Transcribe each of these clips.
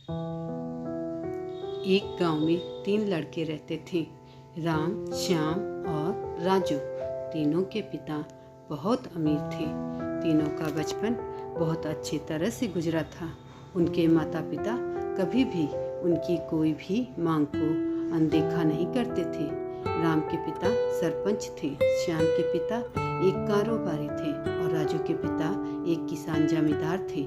एक गांव में 3 लड़के रहते थे, राम, श्याम और राजू। तीनों के पिता बहुत अमीर थे। तीनों का बचपन बहुत अच्छी तरह से गुजरा था। उनके माता पिता कभी भी उनकी कोई भी मांग को अनदेखा नहीं करते थे। राम के पिता सरपंच थे, श्याम के पिता एक कारोबारी थे और राजू के पिता एक किसान जमींदार थे।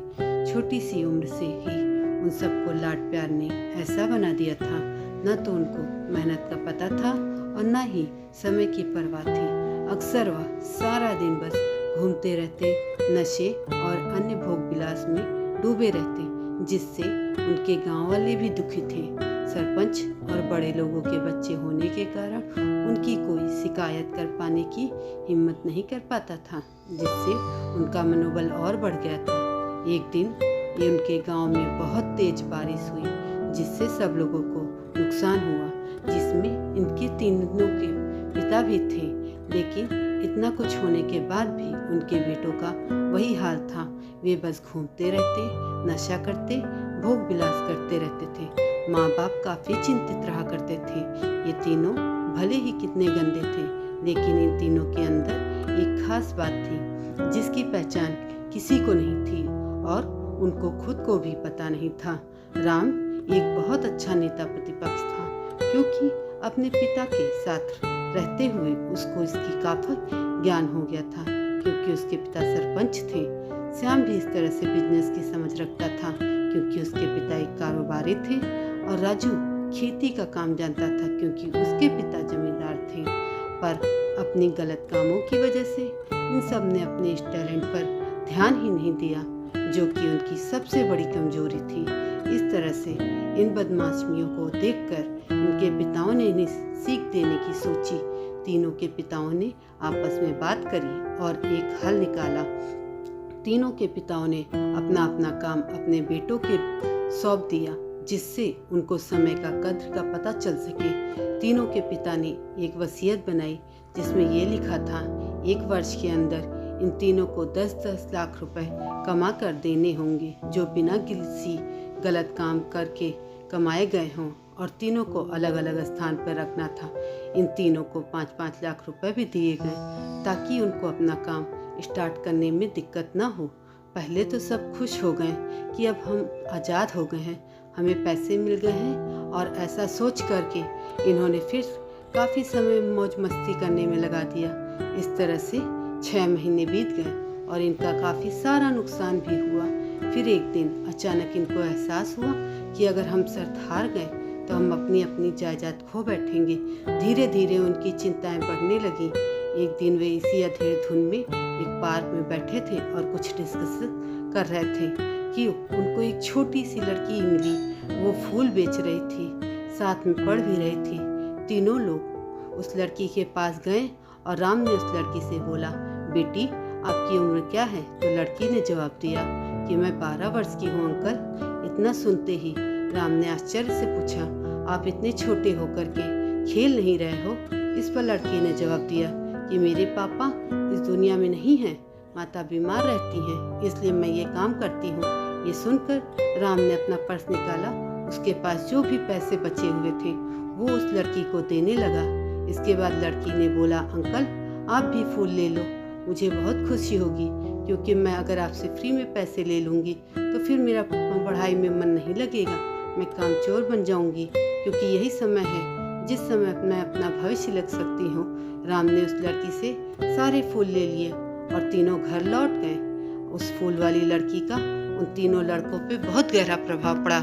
छोटी सी उम्र से ही उन सबको लाड प्यार ने ऐसा बना दिया था, न तो उनको मेहनत का पता था और न ही समय की परवाह थी। अक्सर वह सारा दिन बस घूमते रहते, नशे और अन्य भोग विलास में डूबे रहते, जिससे उनके गांव वाले भी दुखी थे। सरपंच और बड़े लोगों के बच्चे होने के कारण उनकी कोई शिकायत कर पाने की हिम्मत नहीं कर पाता था, जिससे उनका मनोबल और बढ़ गया था। एक दिन ये उनके गांव में बहुत तेज बारिश हुई, जिससे सब लोगों को नुकसान हुआ, जिसमें इनके तीनों के पिता भी थे। लेकिन इतना कुछ होने के बाद भी उनके बेटों का वही हाल था। वे बस घूमते रहते, नशा करते, भोग विलास करते रहते थे। माँ बाप काफी चिंतित रहा करते थे। ये तीनों भले ही कितने गंदे थे, लेकिन इन तीनों के अंदर एक खास बात थी जिसकी पहचान किसी को नहीं थी और उनको खुद को भी पता नहीं था। राम एक बहुत अच्छा नेता प्रतिपक्ष था, क्योंकि अपने पिता के साथ रहते हुए उसको इसकी काफी ज्ञान हो गया था, क्योंकि उसके पिता सरपंच थे। श्याम भी इस तरह से बिजनेस की समझ रखता था, क्योंकि उसके पिता एक कारोबारी थे, और राजू खेती का काम जानता था, क्योंकि उसके पिता जमींदार थे। पर अपनी गलत कामों की वजह से इन सब ने अपने इस टैलेंट पर ध्यान ही नहीं दिया, जो कि उनकी सबसे बड़ी कमजोरी थी। इस तरह से इन बदमाशियों को देखकर इनके पिताओं ने इन्हें सीख देने की सोची। तीनों के पिताओं ने आपस में बात करी और एक हल निकाला। तीनों के पिताओं ने अपना अपना काम अपने बेटों के सौंप दिया, जिससे उनको समय का कद्र का पता चल सके। तीनों के पिता ने एक वसीयत बनाई, जिसमें ये लिखा था, 1 वर्ष के अंदर इन तीनों को 10-10 लाख रुपए कमा कर देने होंगे, जो बिना किसी गलत काम करके कमाए गए हों, और तीनों को अलग अलग स्थान पर रखना था। इन तीनों को 5-5 लाख रुपए भी दिए गए, ताकि उनको अपना काम स्टार्ट करने में दिक्कत ना हो। पहले तो सब खुश हो गए कि अब हम आज़ाद हो गए हैं, हमें पैसे मिल गए हैं, और ऐसा सोच करके इन्होंने फिर काफ़ी समय मौज मस्ती करने में लगा दिया। इस तरह से 6 महीने बीत गए और इनका काफ़ी सारा नुकसान भी हुआ। फिर एक दिन अचानक इनको एहसास हुआ कि अगर हम शर्त हार गए तो हम अपनी अपनी जायदाद खो बैठेंगे। धीरे धीरे उनकी चिंताएं बढ़ने लगी। एक दिन वे इसी अधेड़ धुन में एक पार्क में बैठे थे और कुछ डिस्कस कर रहे थे कि उनको एक छोटी सी लड़की मिली। वो फूल बेच रही थी, साथ में पढ़ भी रही थी। तीनों लोग उस लड़की के पास गए और राम ने उस लड़की से बोला, बेटी आपकी उम्र क्या है? तो लड़की ने जवाब दिया कि मैं 12 वर्ष की हूँ अंकल। इतना सुनते ही राम ने आश्चर्य से पूछा, आप इतने छोटे होकर के खेल नहीं रहे हो? इस पर लड़की ने जवाब दिया कि मेरे पापा इस दुनिया में नहीं हैं, माता बीमार रहती हैं, इसलिए मैं ये काम करती हूँ। ये सुनकर राम ने अपना पर्स निकाला। उसके पास जो भी पैसे बचे हुए थे वो उस लड़की को देने लगा। इसके बाद लड़की ने बोला, अंकल आप भी फूल ले लो, मुझे बहुत खुशी होगी, क्योंकि मैं अगर आपसे फ्री में पैसे ले लूँगी तो फिर मेरा पढ़ाई में मन नहीं लगेगा, मैं कामचोर बन जाऊँगी, क्योंकि यही समय है जिस समय मैं अपना भविष्य लग सकती हूँ। राम ने उस लड़की से सारे फूल ले लिए और तीनों घर लौट गए। उस फूल वाली लड़की का उन तीनों लड़कों पे बहुत गहरा प्रभाव पड़ा।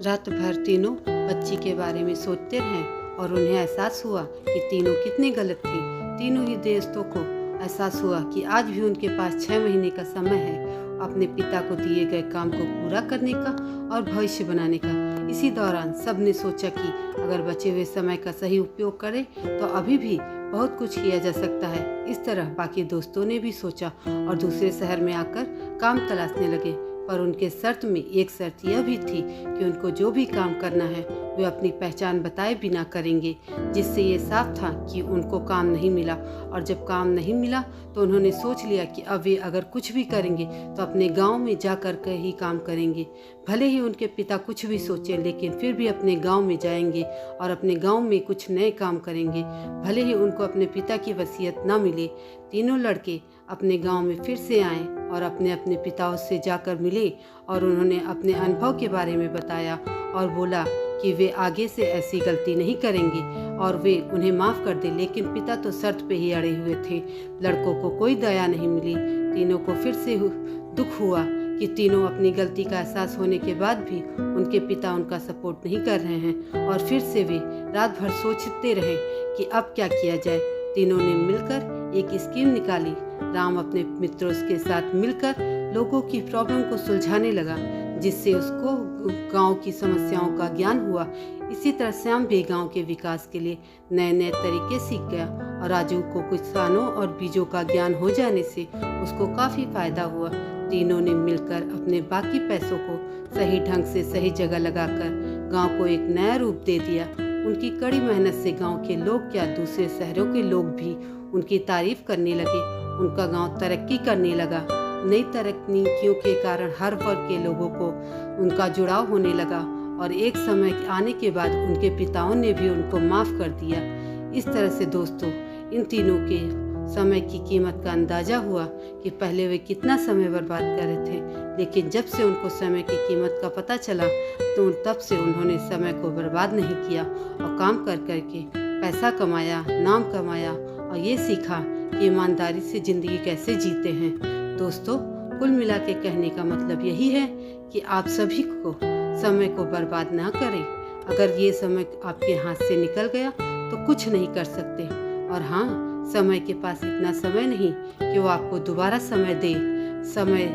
रात भर तीनों बच्ची के बारे में सोचते रहे और उन्हें एहसास हुआ कि तीनों कितने गलत थे। तीनों ही दोस्तों को एहसास हुआ कि आज भी उनके पास 6 महीने का समय है अपने पिता को दिए गए काम को पूरा करने का और भविष्य बनाने का। इसी दौरान सबने सोचा कि अगर बचे हुए समय का सही उपयोग करें तो अभी भी बहुत कुछ किया जा सकता है। इस तरह बाकी दोस्तों ने भी सोचा और दूसरे शहर में आकर काम तलाशने लगे। पर उनके शर्त में एक शर्त यह भी थी कि उनको जो भी काम करना है वे अपनी पहचान बताए बिना करेंगे, जिससे ये साफ था कि उनको काम नहीं मिला। और जब काम नहीं मिला तो उन्होंने सोच लिया कि अब वे अगर कुछ भी करेंगे तो अपने गांव में जा कर के ही काम करेंगे। भले ही उनके पिता कुछ भी सोचें, लेकिन फिर भी अपने गांव में जाएंगे और अपने गांव में कुछ नए काम करेंगे, भले ही उनको अपने पिता की वसीयत न मिले। तीनों लड़के अपने गांव में फिर से आए और अपने अपने पिताओं से जाकर मिले और उन्होंने अपने अनुभव के बारे में बताया और बोला कि वे आगे से ऐसी गलती नहीं करेंगे और वे उन्हें माफ़ कर दे। लेकिन पिता तो शर्त पे ही अड़े हुए थे। लड़कों को कोई दया नहीं मिली। तीनों को फिर से दुख हुआ कि तीनों अपनी गलती का एहसास होने के बाद भी उनके पिता उनका सपोर्ट नहीं कर रहे हैं और फिर से वे रात भर सोचते रहे कि अब क्या किया जाए। तीनों ने मिलकर एक स्कीम निकाली। राम अपने मित्रों के साथ मिलकर लोगों की प्रॉब्लम को सुलझाने लगा, जिससे उसको गांव की समस्याओं का ज्ञान हुआ। इसी तरह श्याम भी गांव के विकास के लिए नए नए तरीके सीख गया और राजू को किसानों और बीजों का ज्ञान हो जाने से उसको काफ़ी फायदा हुआ। तीनों ने मिलकर अपने बाकी पैसों को सही ढंग से सही जगह लगाकर गांव को एक नया रूप दे दिया। उनकी कड़ी मेहनत से गांव के लोग क्या, दूसरे शहरों के लोग भी उनकी तारीफ करने लगे। उनका गांव तरक्की करने लगा। नई तकनीकियों के कारण हर वर्ग के लोगों को उनका जुड़ाव होने लगा और एक समय आने के बाद उनके पिताओं ने भी उनको माफ़ कर दिया। इस तरह से दोस्तों, इन तीनों के समय की कीमत का अंदाज़ा हुआ कि पहले वे कितना समय बर्बाद कर रहे थे, लेकिन जब से उनको समय की कीमत का पता चला तो तब से उन्होंने समय को बर्बाद नहीं किया और काम कर करके पैसा कमाया, नाम कमाया और ये सीखा कि ईमानदारी से ज़िंदगी कैसे जीते हैं। दोस्तों, कुल मिला के कहने का मतलब यही है कि आप सभी को समय को बर्बाद ना करें। अगर ये समय आपके हाथ से निकल गया तो कुछ नहीं कर सकते। और हाँ, समय के पास इतना समय नहीं कि वो आपको दोबारा समय दे। समय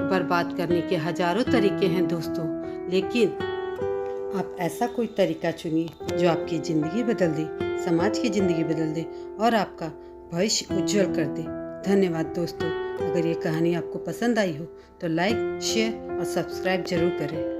बर्बाद करने के हजारों तरीके हैं दोस्तों, लेकिन आप ऐसा कोई तरीका चुनिए जो आपकी ज़िंदगी बदल दे, समाज की ज़िंदगी बदल दे और आपका भविष्य उज्जवल कर दे। धन्यवाद दोस्तों। अगर ये कहानी आपको पसंद आई हो तो लाइक, शेयर और सब्सक्राइब जरूर करें।